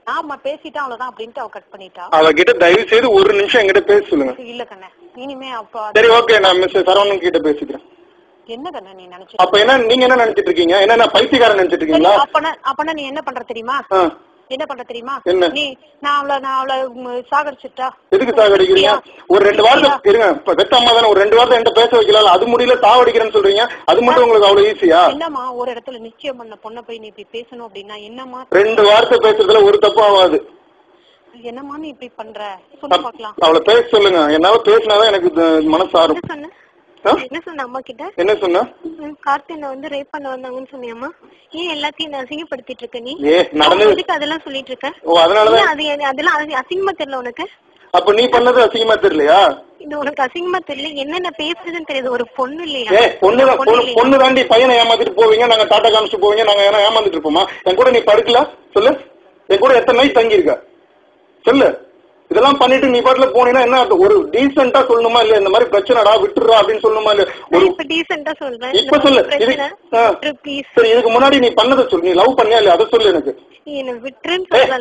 ஆமா பேசிட்டா அவ்வளவுதான் அப்படின்ட்டு அவ கட் பண்ணிட்டா. அவகிட்ட தயவு செய்து ஒரு நிமிஷம் என்கிட்ட பேச சொல்லுங்க. இல்ல கண்ணே இனிமே அப்ப சரி ஓகே நான் மிஸ்டர் சரவணன் கிட்ட பேசிக்கிறேன். என்ன கண்ணே நீ நினைச்சு அப்ப என்ன நீங்க என்ன நினைச்சிட்டு இருக்கீங்க? என்ன பைத்தியக்காரன் நினைச்சிட்டு இருக்கீங்களா? அப்பனா நீ என்ன பண்ற தெரியுமா? என்ன பண்ற தெரியுமா? நீ நான் அவளை சாகடிச்சுட்டா. எதுக்கு சாகடிக்கிறீங்க? ஒரு 2 வாரத்தை இருங்க. பெத்த அம்மா தானே, ஒரு 2 வாரத்தை என்கிட்ட பேச வைக்கலாம். அது முடியல சாவடிக்கிறேன்னு சொல்றீங்க. அது மட்டும் உங்களுக்கு அவ்வளவு ஈஸியா? என்னமா ஒரு இடத்துல நிச்சயம் பண்ண பொண்ணை போய் நீ இப்படி பேசணும் அப்படின்னா என்னமா? 2 வார்த்தை பேசுறதுல ஒரு தப்பு ஆகாது. என்னமா நீ இப்படி பண்ற சொல்ல பாக்கலாம். அவளை பேச சொல்லுங்க. என்னால பேசினாதான் எனக்கு மனசு ஆறும். என்ன சொன்ன அம்மா கிட்ட? என்ன சொன்ன? கார்த்தினை வந்து ரேப் பண்ண வந்தாங்கன்னு சொன்னியம்மா. ஏன் எல்லாத்தையும் அசிங்கப்படுத்திட்டு இருக்க நீ? அதெல்லாம் சொல்லிட்டு இருக்க. அதெல்லாம் அசிங்கமா தெரியல உனக்கு? அப்ப நீ பண்ணது அசிங்கமா தெரியலையா? இது உனக்கு அசிங்கமா தெரியல? என்னென்ன பேசுறதுன்னு தெரியாது. ஒரு பொண்ணு இல்லையா? பொண்ணு தாண்டி பையனை ஏமாத்திட்டு போவீங்க, நாங்க டாட்டா காமிச்சு போவீங்க, நாங்க ஏமாந்துட்டு இருப்போமா? என் கூட நீ படுக்கல சொல்லு. என் கூட எத்தனை நைட் தங்கி இருக்க சொல்லு. இதெல்லாம் பண்ணிட்டு நீ பாட்டுல போனீங்கன்னா என்ன ஒரு டீசென்டா சொல்லணுமா இல்ல? இந்த மாதிரி பிரச்சனைடா விட்டுறா அப்படின்னு சொல்லணுமா இல்ல? ஒரு டீசென்டா சொல்றேன். இப்ப சொல்லு. சரி இதுக்கு முன்னாடி நீ பண்ணதை சொல்லு. நீ லவ் பண்ணியா இல்லையா அதை சொல்லு எனக்கு.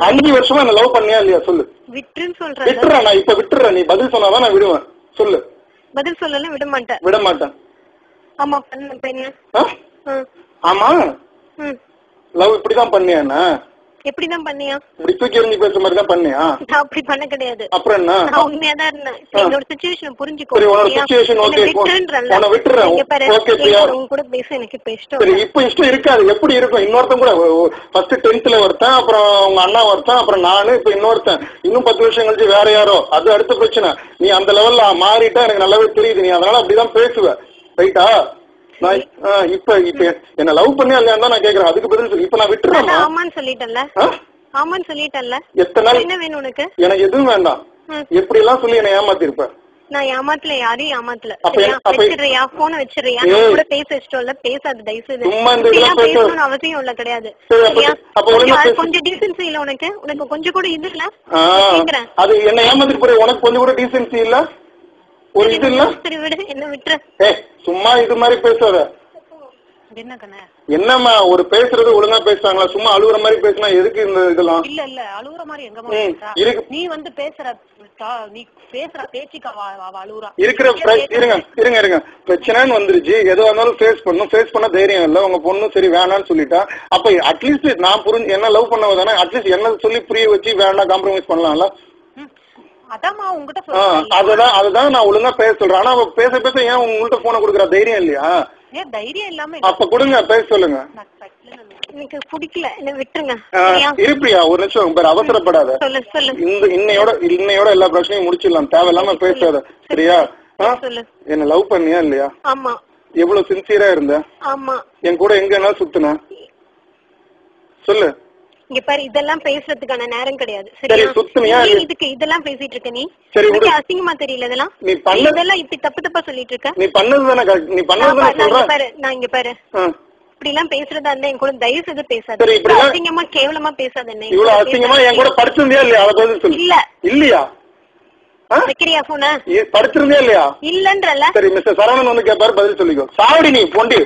5 வருஷமா என்ன லவ் பண்ணியா இல்லையா சொல்லு. விட்டுருன்னு சொல்றேன். விட்டுறேன் நான் இப்ப விட்டுறேன். நீ பதில் சொன்னாதான் நான் விடுவேன். சொல்லு. பதில் சொல்லல விட மாட்டேன். விட மாட்டேன். ஆமா பண்ண. ஆமா லவ் இப்படிதான் பண்ணியா? என்ன எப்படிதான் பண்ணியா? இப்படி தூக்கி எறிஞ்சு பேசுற மாதிரி தான் பண்ணியா? நான் அப்படி பண்ண கிடையாது. அப்புறம் என்ன? நான் உண்மையாதான் இருந்தேன். என்னோட சிச்சுவேஷன் புரிஞ்சுக்கோ. சரி உன்னோட சிச்சுவேஷன் ஓகே. உன்னை விட்டுறேன். ஓகே பிரியா உன் கூட பேச எனக்கு இப்ப இஷ்டம். சரி இப்ப இஷ்டம் இருக்காது. எப்படி இருக்கும்? இன்னொருத்தன் கூட ஃபர்ஸ்ட் 10th ஒருத்தன், அப்புறம் உங்க அண்ணா ஒருத்தன், அப்புறம் நானு, இப்ப இன்னொருத்தன், இன்னும் 10 வருஷம் கழிச்சு வேற யாரோ, அது அடுத்த பிரச்சனை. நீ அந்த லெவல்ல மாறிட்டா எனக்கு நல்லாவே தெரியுது. நீ அதனால அப்படிதான் பேசுவ ரைட்டா? நான் இப்ப என்ன லவ் பண்ணியா இல்லையா தான் நான் கேக்குறேன். அதுக்கு பதில் சொல்லு. இப்ப நான் விட்டுறேன். ஆமான்னு சொல்லிட்டேன்ல. ஆமான்னு சொல்லிட்டேன்ல. எத்தனை நாள் என்ன வேணும் உனக்கு? எனக்கு எதுவும் வேண்டாம். எப்படி எல்லாம் சொல்லி என்ன ஏமாத்திருப்ப? நான் ஏமாத்தல, யாரையும் ஏமாத்தல. வச்சிடுறியா போன வச்சிடுறியா? கூட பேச இஷ்டம் பேசாது தயவுசெய்து. பேசணும்னு அவசியம் இல்ல கிடையாது. கொஞ்சம் டீசென்சி இல்ல உனக்கு? உனக்கு கொஞ்சம் கூட இது இல்ல கேக்குறேன். அது என்ன ஏமாத்திட்டு போற. உனக்கு கொஞ்சம் கூட டீசென்சி இல்ல, ஒரு இது இல்ல. சரி விடு, என்ன விட்டுற. சும்மா இது மாதிரி பேசாத. என்னம்மா ஒரு பேசுறது ஒழுங்கா பேசுறாங்களா? சும்மா அழுகுற மாதிரி பேசினா எதுக்கு இந்த இதெல்லாம்? இல்ல இல்ல அழுகுற மாதிரி எங்க நீ வந்து பேசுற நீ பேசுற பேச்சுக்கு அழுகுறா. இருங்க பிரச்சனைன்னு வந்துருச்சு. எதுவா இருந்தாலும் ஃபேஸ் பண்ணும். ஃபேஸ் பண்ண தைரியம் இல்ல. உங்க பொண்ணு சரி வேணான்னு சொல்லிட்டா. அப்ப அட்லீஸ்ட் நான் புரிஞ்சு என்ன லவ் பண்ணவதானே, அட்லீஸ்ட் என்ன சொல்லி புரிய வச்சு வேண்டாம் காம்ப்ரமைஸ் பண்ணலாம்ல. அதுதான் நான் ஒழுங்கா பேச சொல்றேன். ஆனா பேச பேச ஏன் உங்கள்ட்ட போன குடுக்குற தைரியம் இல்லையா? தைரியம் இல்லாம அப்ப கொடுங்க பேச சொல்லுங்க. எனக்கு பிடிக்கல, என்ன விட்டுருங்க. இருப்பியா ஒரு நிமிஷம் பேர் அவசரப்படாத. இன்னையோட எல்லா பிரச்சனையும் முடிச்சிடலாம். தேவையில்லாம பேசாத சரியா? என்ன லவ் பண்ணியா இல்லையா? ஆமா. எவ்வளவு சின்சியரா இருந்த? ஆமா. என் கூட எங்க சுத்துன சொல்லு. இங்க பாரு, இதெல்லாம் பேசுறதுக்கான நேரம் கிடையாது. சரி சுத்துனியா? இதுக்கு இதெல்லாம் பேசிட்டு இருக்க நீ. சரி அசிங்கமா தெரியல இதெல்லாம். நீ பண்ணதெல்லாம் இப்படி தப்பு தப்பா சொல்லிட்டு இருக்க. நீ பண்ணதுதானே நீ பண்ணதுதானே சொல்ற. நான் இங்க பாரு இப்படி எல்லாம் பேசுறதா இருந்தா என் கூட தயவு செய்து பேசாத. அசிங்கமா கேவலமா பேசாத. என்ன இவ்வளவு அசிங்கமா என் கூட படிச்சிருந்தியா இல்லையா? அதை பதில் சொல்லு. இல்ல. இல்லையா? வைக்கிறியா போன? படிச்சிருந்தியா இல்லையா? இல்லன்றல. சரி மிஸ்டர் சரவணன் வந்து கேட்பாரு, பதில் சொல்லிக்கோ. சாவடி நீ பொண்டி,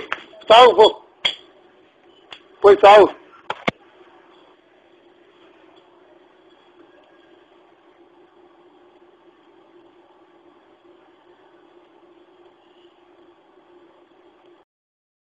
சாவு போ, போய் சாவு.